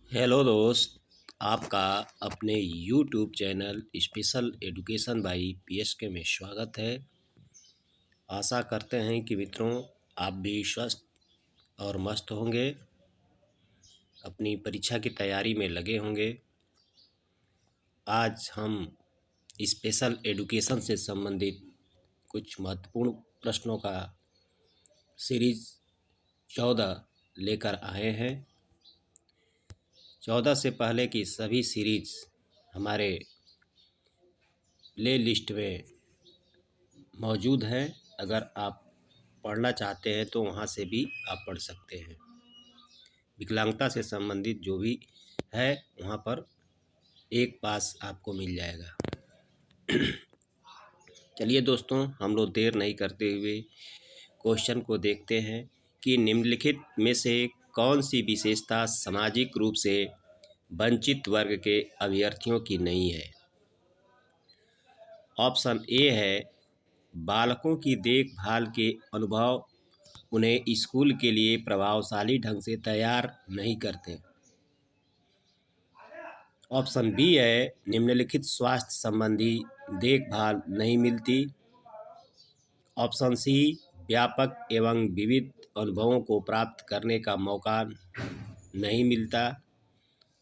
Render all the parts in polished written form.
Hello दोस्त, आपका अपने YouTube channel special education by PSK में स्वागत है। आशा करते हैं कि मित्रों आप भी स्वस्थ और मस्त होंगे, अपनी परीक्षा की तैयारी में लगे होंगे। आज हम स्पेशल एजुकेशन से संबंधित कुछ महत्वपूर्ण प्रश्नों का सीरीज 14 लेकर आए हैं। 14 से पहले की सभी सीरीज हमारे प्ले लिस्ट में मौजूद है। अगर आप पढ़ना चाहते हैं तो वहाँ से भी आप पढ़ सकते हैं। विकलांगता से संबंधित जो भी है वहाँ पर एक पास आपको मिल जाएगा। चलिए दोस्तों, हम लोग देर नहीं करते हुए क्वेश्चन को देखते हैं कि निम्नलिखित में से कौन सी विशेषता सामाजिक रूप से वंचित वर्ग के अभ्यर्थियों की नहीं है। ऑप्शन ए है बालकों की देखभाल के अनुभव उन्हें स्कूल के लिए प्रभावशाली ढंग से तैयार नहीं करते। ऑप्शन बी है निम्नलिखित स्वास्थ्य संबंधी देखभाल नहीं मिलती। ऑप्शन सी व्यापक एवं विविध अनुभवों को प्राप्त करने का मौका नहीं मिलता।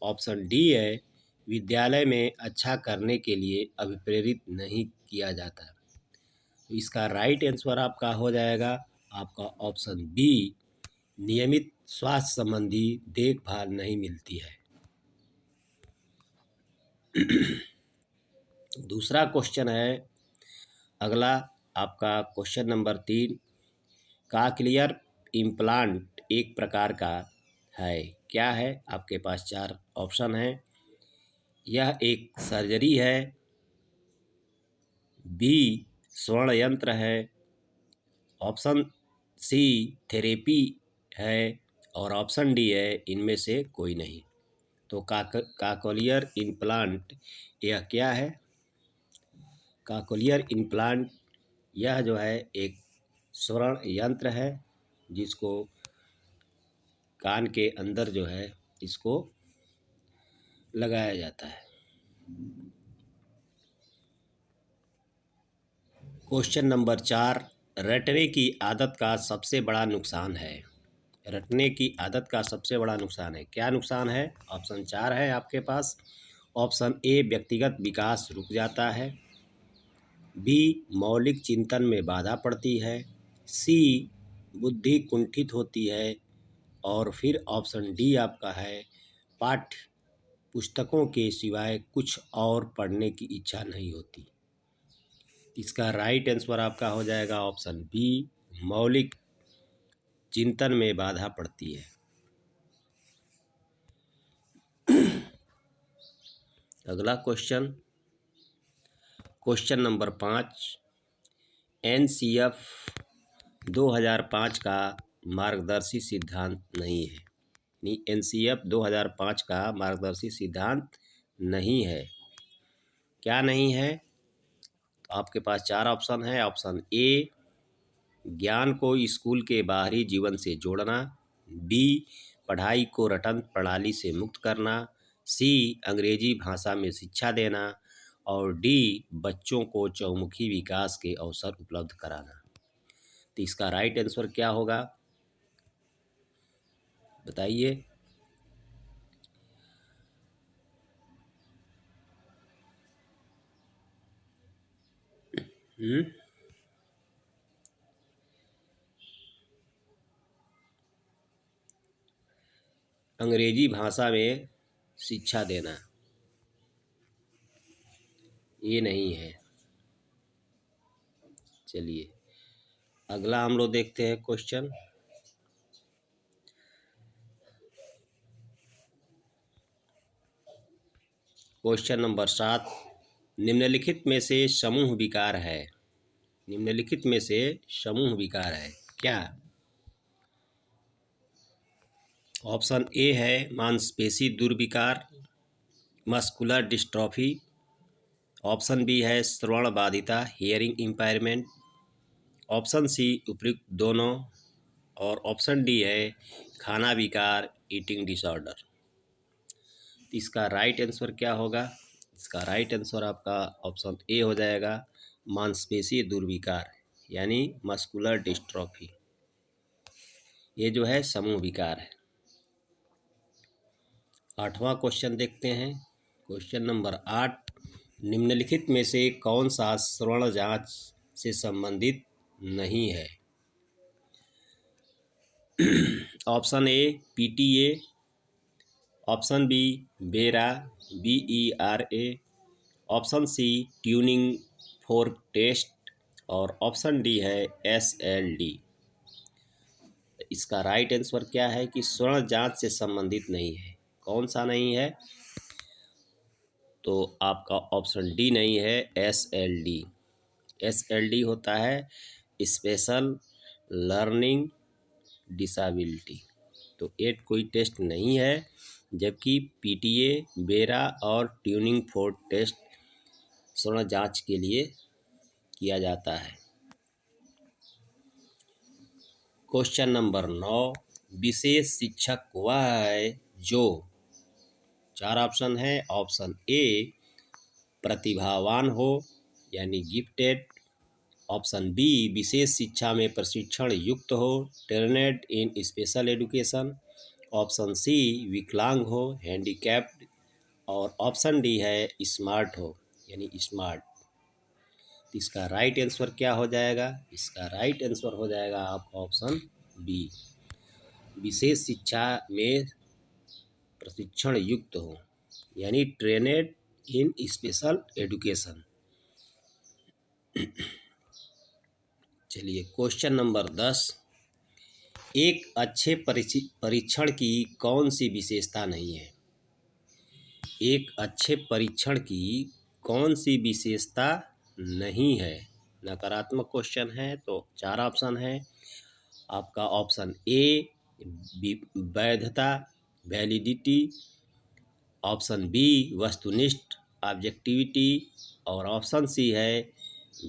ऑप्शन डी है विद्यालय में अच्छा करने के लिए अभिप्रेरित नहीं किया जाता। तो इसका राइट आंसर आपका हो जाएगा आपका ऑप्शन बी, नियमित स्वास्थ्य संबंधी देखभाल नहीं मिलती है। दूसरा क्वेश्चन है अगला आपका क्वेश्चन नंबर 3। कॉकलियर इम्प्लांट एक प्रकार का है, क्या है? आपके पास 4 ऑप्शन हैं। यह एक सर्जरी है, बी स्वर्ण यंत्र है, ऑप्शन सी थेरेपी है और ऑप्शन डी है इनमें से कोई नहीं। तो कॉकलियर इम्प्लांट यह क्या है? कॉकलियर इम्प्लांट यह जो है एक स्वर्ण यंत्र है जिसको कान के अंदर जो है इसको लगाया जाता है। क्वेश्चन नंबर 4, रटने की आदत का सबसे बड़ा नुकसान है। रटने की आदत का सबसे बड़ा नुकसान है, क्या नुकसान है? ऑप्शन 4 है आपके पास। ऑप्शन ए व्यक्तिगत विकास रुक जाता है, बी मौलिक चिंतन में बाधा पड़ती है, सी बुद्धि कुंठित होती है और फिर ऑप्शन डी आपका है पाठ्य पुस्तकों के सिवाय कुछ और पढ़ने की इच्छा नहीं होती। इसका राइट आंसर आपका हो जाएगा ऑप्शन बी, मौलिक चिंतन में बाधा पड़ती है। अगला क्वेश्चन, क्वेश्चन नंबर 5, एनसीएफ 2005 का मार्गदर्शी सिद्धांत नहीं है। एनसीएफ 2005 का मार्गदर्शी सिद्धांत नहीं है, क्या नहीं है? आपके पास 4 ऑप्शन है। ऑप्शन ए ज्ञान को स्कूल के बाहरी जीवन से जोड़ना, बी पढ़ाई को रटन प्रणाली से मुक्त करना, सी अंग्रेजी भाषा में शिक्षा देना और डी बच्चों को चहुमुखी विकास के अवसर उपलब्ध कराना। तो इसका राइट आंसर क्या होगा बताइए। अंग्रेजी भाषा में शिक्षा देना ये नहीं है। चलिए अगला हम लोग देखते हैं क्वेश्चन। क्वेश्चन नंबर 7, निम्नलिखित में से समूह विकार है। निम्नलिखित में से समूह विकार है, क्या? ऑप्शन ए है मांसपेशी दुर्विकार, मस्कुलर डिस्ट्रॉफी। ऑप्शन बी है श्रवण बाधिता, हियरिंग इम्पायरमेंट। ऑप्शन सी उपयुक्त दोनों और ऑप्शन डी है खाना विकार, ईटिंग डिसऑर्डर। इसका राइट आंसर क्या होगा? इसका राइट आंसर आपका ऑप्शन ए हो जाएगा, मांसपेशीय दुर्विकार यानी मस्कुलर डिस्ट्रॉफी। ये जो है समूह विकार है। 8वां क्वेश्चन देखते हैं। क्वेश्चन नंबर 8, निम्नलिखित में से कौन सा श्रवण जांच से संबंधित नहीं है? Option A PTA, option B BERA BERA, option C tuning fork test और ऑप्शन डी है SLD। इसका राइट आंसर क्या है कि श्रवण जांच से संबंधित नहीं है। कौन सा नहीं है? तो आपका ऑप्शन डी नहीं है, SLD। SLD होता है स्पेशल लर्निंग डिसेबिलिटी। तो ये कोई टेस्ट नहीं है, जबकि पीटीए, बेरा और ट्यूनिंग फोर्क टेस्ट श्रवण जांच के लिए किया जाता है। क्वेश्चन नंबर 9, विशेष शिक्षक वह है जो, 4 ऑप्शन है। ऑप्शन ए प्रतिभावान हो यानी गिफ्टेड, ऑप्शन बी विशेष शिक्षा में प्रशिक्षण युक्त हो, ट्रेनेड इन स्पेशल एजुकेशन, ऑप्शन सी विकलांग हो, हैंडीकैप्ड, और ऑप्शन डी है स्मार्ट हो यानी स्मार्ट। इसका राइट आंसर क्या हो जाएगा? इसका राइट आंसर हो जाएगा आपका ऑप्शन बी, विशेष शिक्षा में प्रशिक्षण युक्त हो यानी ट्रेनेड इन स्पेशल एजुकेशन। चलिए क्वेश्चन नंबर 10, एक अच्छे परीक्षण की कौन सी विशेषता नहीं है? एक अच्छे परीक्षण की कौन सी विशेषता नहीं है? नकारात्मक क्वेश्चन है, तो 4 ऑप्शन है आपका। ऑप्शन ए वैधता वैलिडिटी, ऑप्शन बी वस्तुनिष्ठ ऑब्जेक्टिविटी, और ऑप्शन सी है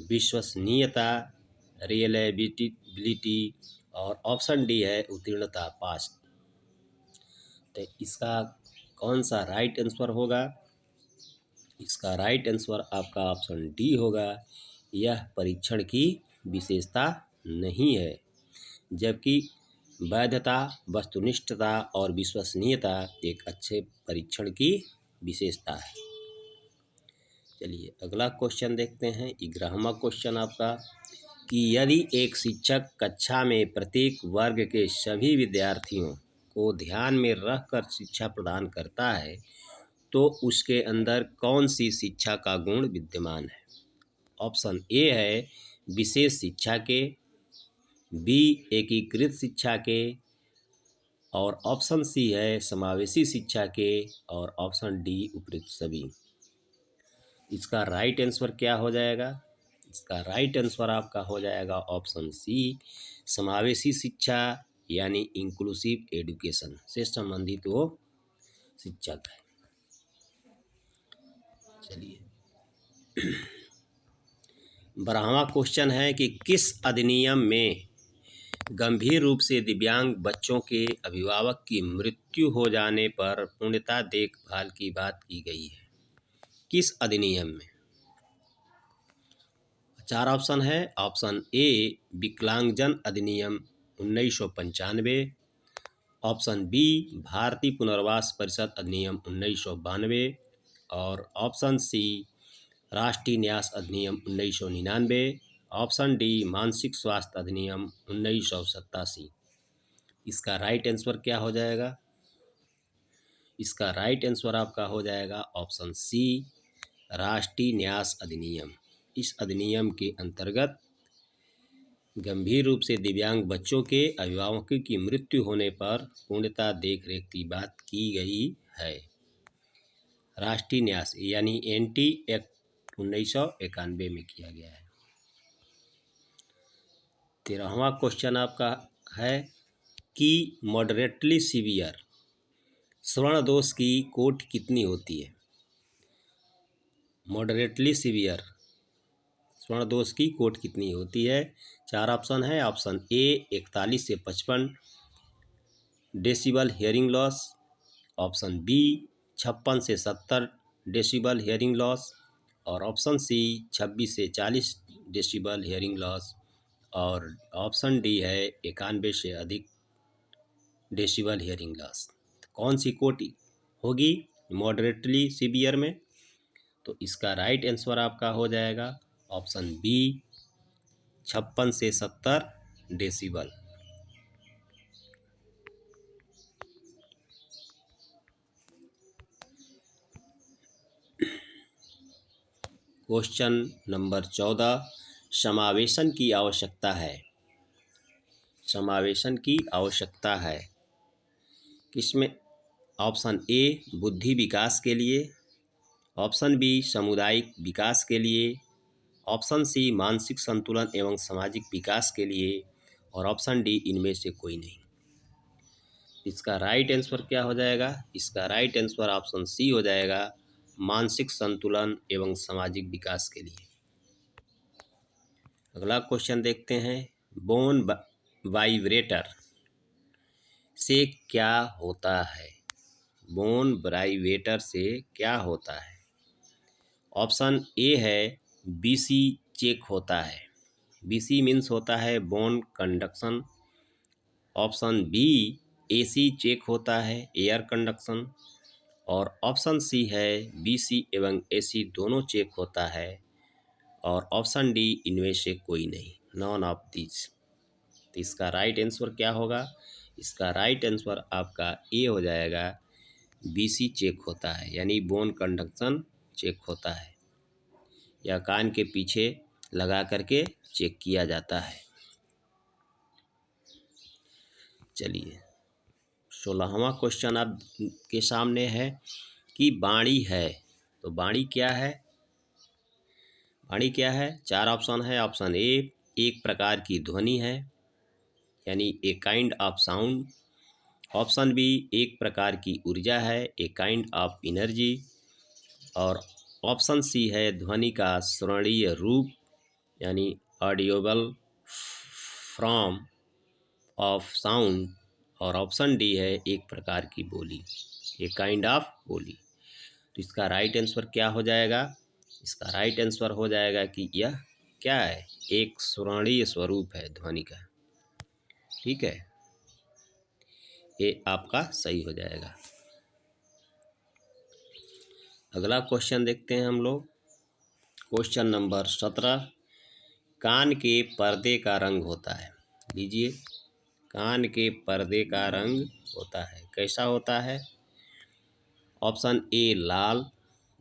विश्वसनीयता रियलाइबिलिटी, और ऑप्शन डी है उत्तीर्णता पास। तो इसका कौन सा राइट आंसर होगा? इसका राइट आंसर आपका ऑप्शन डी होगा, यह परीक्षण की विशेषता नहीं है, जबकि वैधता, वस्तुनिष्ठता और विश्वसनीयता एक अच्छे परीक्षण की विशेषता है। चलिए अगला क्वेश्चन देखते हैं। 11वां क्वेश्चन आपका, कि यदि एक शिक्षक कक्षा में प्रत्येक वर्ग के सभी विद्यार्थियों को ध्यान में रखकर शिक्षा प्रदान करता है तो उसके अंदर कौन सी शिक्षा का गुण विद्यमान है? ऑप्शन ए है विशेष शिक्षा के, बी एकीकृत शिक्षा के, और ऑप्शन सी है समावेशी शिक्षा के, और ऑप्शन डी उपयुक्त सभी। इसका राइट आंसर क्या हो जाएगा? इसका राइट आंसर आपका हो जाएगा ऑप्शन सी, समावेशी शिक्षा यानी इंक्लूसिव एजुकेशन से संबंधित वो शिक्षक है। चलिए 12वां क्वेश्चन है कि किस अधिनियम में गंभीर रूप से दिव्यांग बच्चों के अभिभावक की मृत्यु हो जाने पर पूर्णतः देखभाल की बात की गई है? किस अधिनियम में? 4 ऑप्शन है। ऑप्शन ए विकलांगजन अधिनियम 1995, ऑप्शन बी भारतीय पुनर्वास परिषद अधिनियम 1992, और ऑप्शन सी राष्ट्रीय न्यास अधिनियम 1999, ऑप्शन डी मानसिक स्वास्थ्य अधिनियम 1987। इसका राइट आंसर क्या हो जाएगा? इसका राइट आंसर आपका हो जाएगा ऑप्शन सी, राष्ट्रीय न्यास अधिनियम। इस अधिनियम के अंतर्गत गंभीर रूप से दिव्यांग बच्चों के अभिभावकों की मृत्यु होने पर पूर्णतः देखरेख की बात की गई है। राष्ट्रीय न्यास यानी एंटी एक्ट 1991 में किया गया है। 13वां क्वेश्चन आपका है कि मॉडरेटली सीवियर श्रवण दोष की कोटि कितनी होती है? मॉडरेटली सीवियर श्रवण दोष की कोटि कितनी होती है? 4 ऑप्शन है। ऑप्शन ए 41 से 55 decibel hearing loss, option B 56 से 70 डेसिबल हियरिंग लॉस, और ऑप्शन सी 26 से 40 डेसिबल हियरिंग लॉस, और ऑप्शन डी है 91 से अधिक डेसिबल हियरिंग लॉस। कौन सी कोटि होगी मॉडरेटली सीवियर में? तो इसका राइट आंसर आपका हो जाएगा ऑप्शन बी 56 से 70 डेसिबल। क्वेश्चन नंबर 14, समावेशन की आवश्यकता है। समावेशन की आवश्यकता है किसमें? ऑप्शन ए बुद्धि विकास के लिए, ऑप्शन बी सामुदायिक विकास के लिए, ऑप्शन सी मानसिक संतुलन एवं सामाजिक विकास के लिए, और ऑप्शन डी इनमें से कोई नहीं। इसका राइट आंसर क्या हो जाएगा? इसका राइट आंसर ऑप्शन सी हो जाएगा, मानसिक संतुलन एवं सामाजिक विकास के लिए। अगला क्वेश्चन देखते हैं, बोन वाइब्रेटर से क्या होता है? बोन वाइब्रेटर से क्या होता है? ऑप्शन ए है बीसी चेक होता है। बीसी मीन्स होता है bone conduction. Option B AC check होता है, एयर कंडक्शन, और ऑप्शन सी है बीसी एवं एसी दोनों चेक होता है, और ऑप्शन डी इनमें से कोई नहीं, नॉन ऑफ दिस। तो इसका राइट आंसर क्या होगा? इसका राइट आंसर आपका ए हो जाएगा, बीसी चेक होता है, यानी बोन कंडक्शन चेक होता है, या कान के पीछे लगा करके चेक किया जाता है। चलिए 16वां क्वेश्चन आप के सामने है कि वाणी है, तो वाणी क्या है? वाणी क्या है? 4 ऑप्शन है। ऑप्शन ए एक प्रकार की ध्वनि है, यानी a kind of sound. Option B एक प्रकार की ऊर्जा है, ए काइंड ऑफ एनर्जी, और ऑप्शन सी है ध्वनि का श्रवणीय रूप, यानी ऑडियोबल फ्रॉम ऑफ साउंड, और ऑप्शन डी है एक प्रकार की बोली, ए काइंड ऑफ बोली। तो इसका राइट आंसर क्या हो जाएगा? इसका राइट आंसर हो जाएगा कि यह क्या है? एक श्रवणीय स्वरूप है ध्वनि का। ठीक है, ये आपका सही हो जाएगा। अगला क्वेश्चन देखते हैं हम लोग, क्वेश्चन नंबर 17, कान के पर्दे का रंग होता है। लीजिए, कान के पर्दे का रंग होता है, कैसा होता है? ऑप्शन ए लाल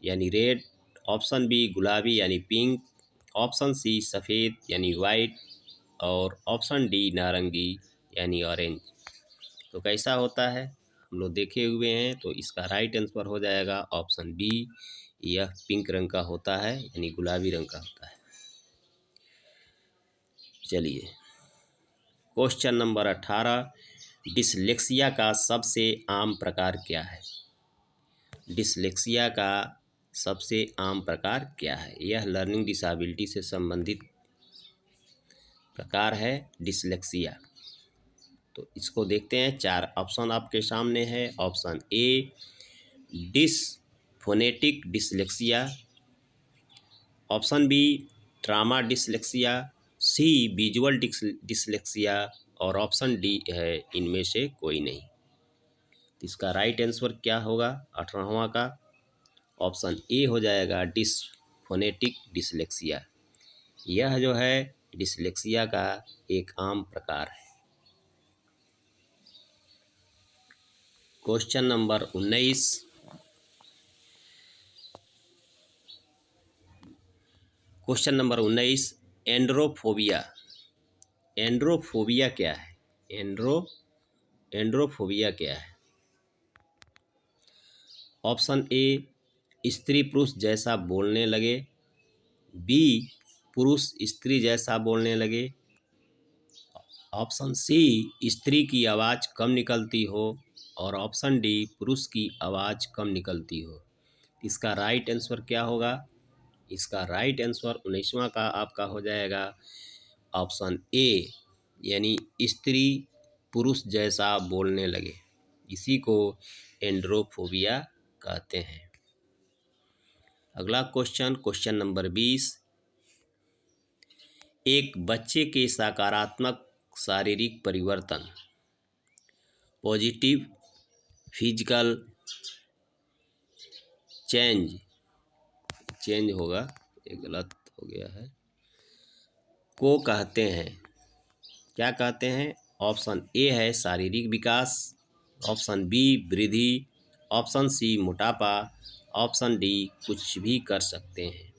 यानी रेड, ऑप्शन बी गुलाबी यानी पिंक, ऑप्शन सी सफ़ेद यानी वाइट, और ऑप्शन डी नारंगी यानी ऑरेंज। तो कैसा होता है हम लोग देखे हुए हैं, तो इसका राइट आंसर हो जाएगा ऑप्शन बी, यह पिंक रंग का होता है, यानी गुलाबी रंग का होता है। चलिए क्वेश्चन नंबर 18, डिसलेक्सिया का सबसे आम प्रकार क्या है? डिसलेक्सिया का सबसे आम प्रकार क्या है? यह लर्निंग डिसेबिलिटी से संबंधित प्रकार है डिसलेक्सिया। तो इसको देखते हैं, 4 ऑप्शन आपके सामने है। Option A dysphonetic dyslexia, option B trauma dyslexia, C visual dyslexia, और ऑप्शन डी है इनमें से कोई नहीं। इसका राइट आंसर क्या होगा 18वां का? ऑप्शन ए हो जाएगा डिसफोनेटिक डिसलेक्सिया। यह जो है डिसलेक्सिया का एक आम प्रकार है। Question number 19, question number 19, एंड्रोफोबिया। एंड्रोफोबिया क्या है? एंड्रोफोबिया क्या है? ऑप्शन ए स्त्री पुरुष जैसा बोलने लगे, बी पुरुष स्त्री जैसा बोलने लगे, ऑप्शन सी स्त्री की आवाज़ कम निकलती हो, और ऑप्शन डी पुरुष की आवाज़ कम निकलती हो। इसका राइट आंसर क्या होगा? इसका राइट आंसर 19वां का आपका हो जाएगा ऑप्शन ए, यानी स्त्री पुरुष जैसा बोलने लगे। इसी को एंड्रोफोबिया कहते हैं। अगला क्वेश्चन नंबर 20। एक बच्चे के सकारात्मक शारीरिक परिवर्तन, पॉजिटिव फिजिकल चेंज होगा, ये गलत हो गया है, को कहते हैं। क्या कहते हैं? ऑप्शन ए है शारीरिक विकास, ऑप्शन बी वृद्धि, ऑप्शन सी मोटापा, ऑप्शन डी कुछ भी कर सकते हैं।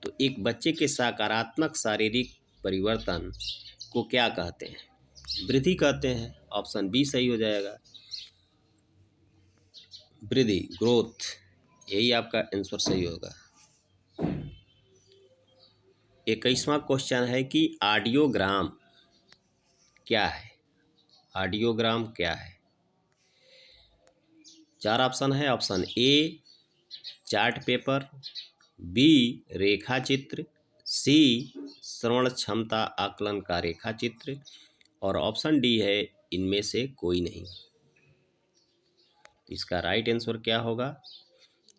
तो एक बच्चे के सकारात्मक शारीरिक परिवर्तन को क्या कहते हैं? वृद्धि कहते हैं। ऑप्शन बी सही हो जाएगा, वृद्धि, ग्रोथ, यही आपका आंसर सही होगा। 21वां क्वेश्चन है कि ऑडियोग्राम क्या है? ऑडियोग्राम क्या है? 4 ऑप्शन है। Option A chart paper, B रेखा चित्र, सी श्रवण क्षमता आकलन का रेखा चित्र, और ऑप्शन डी है इनमें से कोई नहीं। इसका राइट आंसर क्या होगा?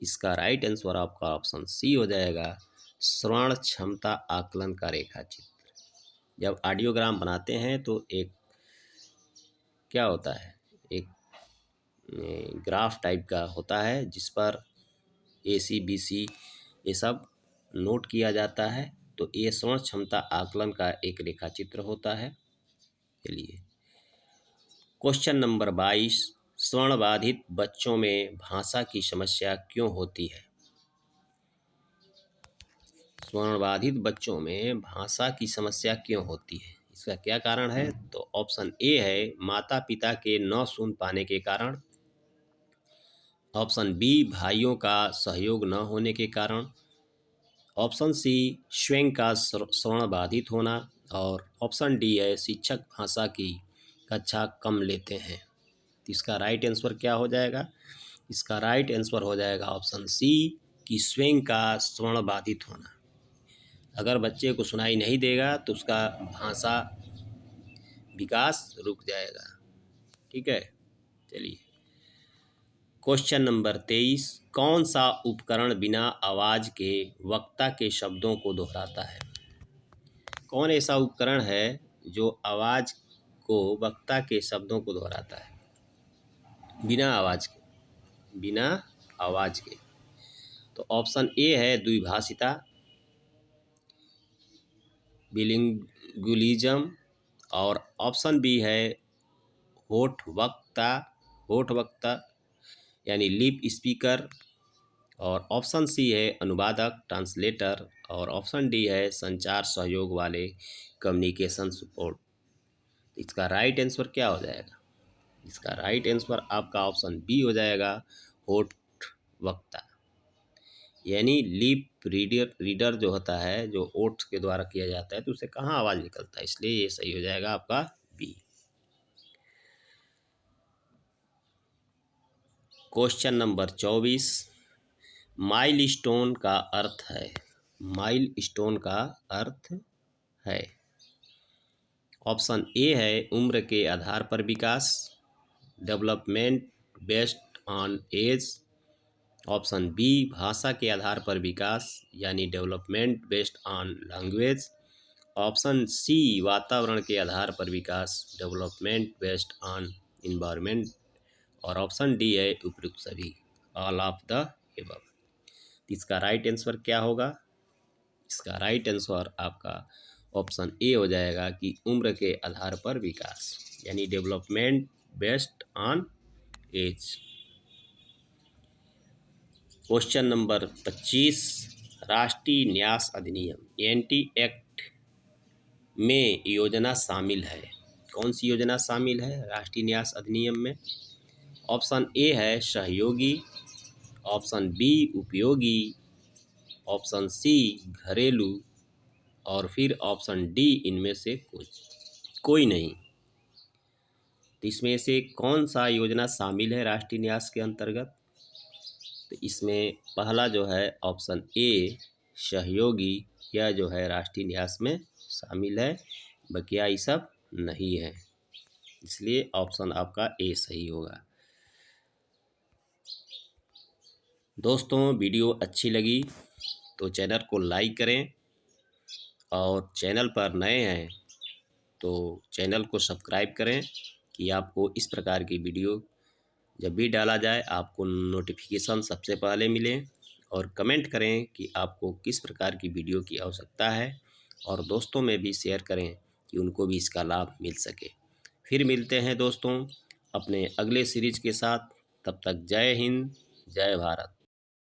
इसका राइट आंसर आपका ऑप्शन सी हो जाएगा, श्रवण क्षमता आकलन का रेखा चित्र। जब ऑडियोग्राम बनाते हैं तो एक क्या होता है, एक ग्राफ टाइप का होता है जिस पर AC BC ये सब नोट किया जाता है। तो ये श्रवण क्षमता आकलन का एक रेखा चित्र होता है। चलिए क्वेश्चन नंबर 22। श्रवण बाधित बच्चों में भाषा की समस्या क्यों होती है? श्रवण बाधित बच्चों में भाषा की समस्या क्यों होती है, इसका क्या कारण है? तो ऑप्शन ए है माता पिता के न सुन पाने के कारण, ऑप्शन बी भाइयों का सहयोग न होने के कारण, ऑप्शन सी स्वयं का श्रवण बाधित होना, और ऑप्शन डी है शिक्षक भाषा की कक्षा कम लेते हैं। तो इसका राइट आंसर क्या हो जाएगा? इसका राइट आंसर हो जाएगा ऑप्शन सी कि स्वयं का श्रवण बाधित होना। अगर बच्चे को सुनाई नहीं देगा तो उसका भाषा विकास रुक जाएगा। ठीक है, चलिए क्वेश्चन नंबर 23। कौन सा उपकरण बिना आवाज़ के वक्ता के शब्दों को दोहराता है? कौन ऐसा उपकरण है जो आवाज़ को वक्ता के शब्दों को दोहराता है बिना आवाज़ के? बिना आवाज़ के तो ऑप्शन ए है द्विभाषिता, बिलिंगुअलिज्म, और ऑप्शन बी है होठ वक्ता यानी लिप स्पीकर, और ऑप्शन सी है अनुवादक ट्रांसलेटर, और ऑप्शन डी है संचार सहयोग वाले कम्युनिकेशन सपोर्ट। इसका राइट आंसर क्या हो जाएगा? इसका राइट आंसर आपका ऑप्शन बी हो जाएगा, होठ वक्ता, यानी लिप रीडर जो होता है, जो ओठ के द्वारा किया जाता है, तो उससे कहाँ आवाज़ निकलता है, इसलिए ये सही हो जाएगा आपका बी। Question number 24। माइलस्टोन का अर्थ है? माइलस्टोन का अर्थ है, ऑप्शन ए है उम्र के आधार पर विकास, development based on age, option B भाषा के आधार पर विकास यानी development based on language, option C वातावरण के आधार पर विकास, डेवलपमेंट बेस्ड ऑन इन्वायरमेंट, और ऑप्शन डी है उपयुक्त सभी, ऑल ऑफ द एबव। इसका राइट आंसर क्या होगा? इसका राइट आंसर आपका ऑप्शन ए हो जाएगा कि उम्र के आधार पर विकास यानी development based on age. Question number 25। राष्ट्रीय न्यास अधिनियम एनटी एक्ट में योजना शामिल है? कौन सी योजना शामिल है राष्ट्रीय न्यास अधिनियम में? ऑप्शन ए है सहयोगी, ऑप्शन बी उपयोगी, ऑप्शन सी घरेलू, और फिर ऑप्शन डी इनमें से कोई नहीं। तो इसमें से कौन सा योजना शामिल है राष्ट्रीय न्यास के अंतर्गत? तो इसमें पहला जो है ऑप्शन ए सहयोगी, यह जो है राष्ट्रीय न्यास में शामिल है, बकिया ये सब नहीं है, इसलिए ऑप्शन आपका ए सही होगा। दोस्तों वीडियो अच्छी लगी तो चैनल को लाइक करें और चैनल पर नए हैं तो चैनल को सब्सक्राइब करें कि आपको इस प्रकार की वीडियो जब भी डाला जाए आपको नोटिफिकेशन सबसे पहले मिले। और कमेंट करें कि आपको किस प्रकार की वीडियो की आवश्यकता है और दोस्तों में भी शेयर करें कि उनको भी इसका लाभ मिल सके। फिर मिलते हैं दोस्तों अपने अगले सीरीज के साथ। तब तक जय हिंद, जय भारत।